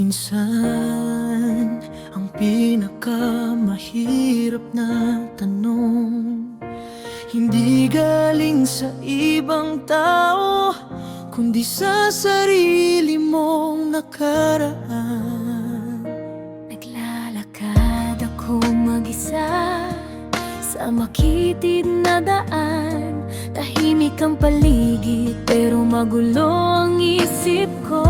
Minsan, ang pinakamahirap na tanong hindi galing sa ibang tao, kundi sa sarili mong nakaraan. Naglalakad ako mag-isa sa makitid na daan. Tahimik ang paligid pero magulo ang isip ko.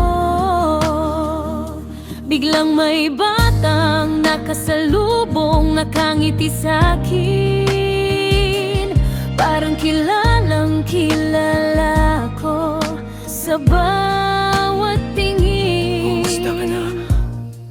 Biglang may batang nakasalubong, nakangiti sa'kin. Parang kilalang kilala ko sa bawat tingin. Kumusta ka na?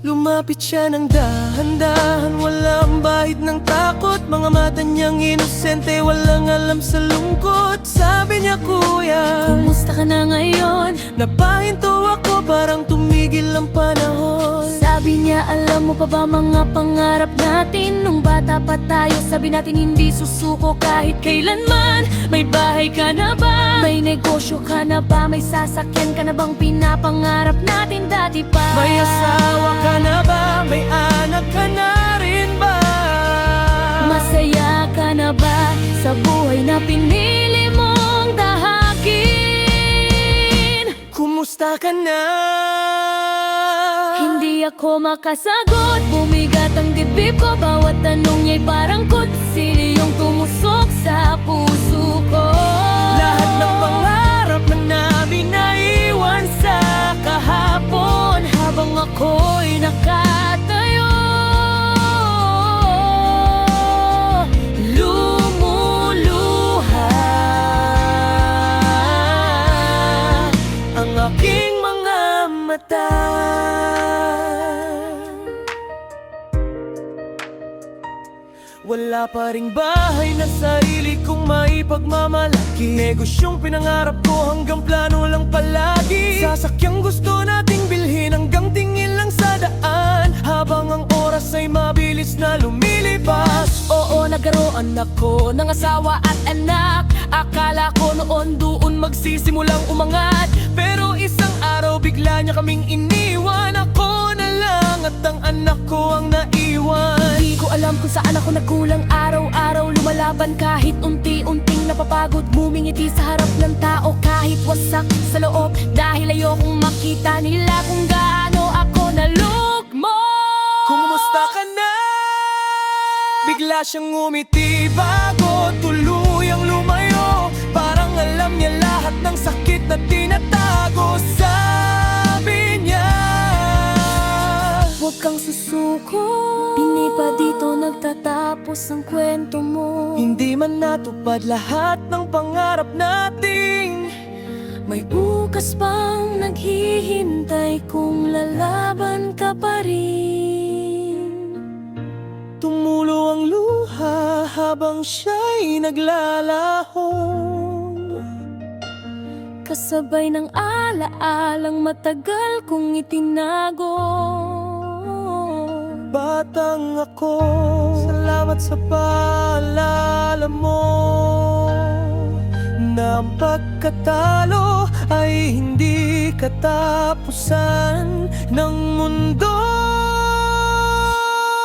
Lumapit siya ng dahan-dahan, walang bahid ng takot. Mga mata niyang inosente, walang alam sa lungkot. Sabi niya, kuya, kumusta ka na ngayon? napahinto ako, parang tumigil ang panahon. Sabi niya, alam mo pa ba mga pangarap natin? Nung bata pa tayo, sabi natin hindi susuko kahit kailanman. May bahay ka na ba? May negosyo ka na ba? May sasakyan ka na bang pinapangarap natin dati pa? May asawa ka na ba? May anak ka na rin ba? Masaya ka na ba sa buhay na pinili mong dahakin? Kumusta ka na? Hindi ako makasagot, bumigat ang dibdib ko. Bawat tanong niya'y parang kutsilyo yung tumusok sa puso ko. Lahat ng pangarap na namin naiwan sa kahapon, Habang ako'y nakatayo, lumuluha ang aking mga mata. Wala pa ring bahay na sarili kong maipagmamalaki. Negosyong pinangarap ko hanggang plano lang palagi. Sasakyang gusto nating bilhin hanggang tingin lang sa daan, habang ang oras ay mabilis na lumilipas. oo, nagkaroon ako ng asawa at anak. Akala ko noon doon magsisimulang umangat, Pero isang araw bigla niya kaming iniwan. Ako na lang at ang anak ko ang naiwan. Hindi ko alam kung saan ako nagkulang. Araw-araw lumalaban kahit unti-unting napapagod. Bumingiti sa harap ng tao kahit wasak sa loob, dahil ayokong makita nila kung gaano ako nalugmo. Kumusta ka na? Bigla siyang ngumiti bago tuluyang lumayo. Parang alam niya lahat ng sakit na tinatago. Sabi niya, Huwag kang susuko, hindi pa dito nagtatapos ang kwento mo. hindi man natupad lahat ng pangarap nating. May bukas pang naghihintay kung lalaban ka pa rin. Tumulo ang luha habang siya'y naglalaho, Kasabay ng alaalang matagal kong itinago. batang ako. Salamat sa paalala mo na ang pagkatalo ay hindi katapusan ng mundo.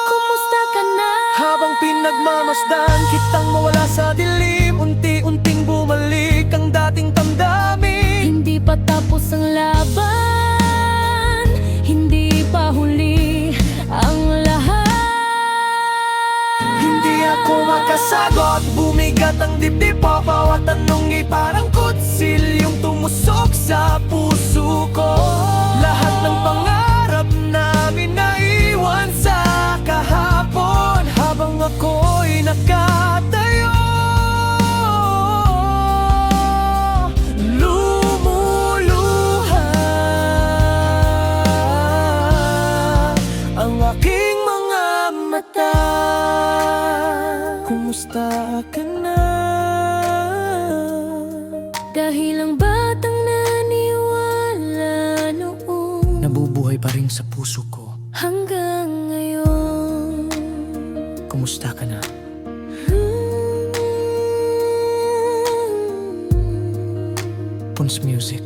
Kumusta ka na? Habang pinagmamasdan kitang mawala sa dilim, unti-unting bumalik ang dating damdamin. Hindi pa tapos ang laban, hindi pa huli ang lahat. Hindi ako makasagot, bumigat ang dibdib ko. Bawat tanong'y parang kutsilyong tumusok sa puso ko. Lahat ng pangarap namin naiwan sa kahapon, habang ako'y nakatayo, lumuluha ang aking mga mata. Kumusta ka na? Dahil ang batang naniwala noon, Nabubuhay pa rin sa puso ko. hanggang ngayon. Kumusta ka na? Pons Music.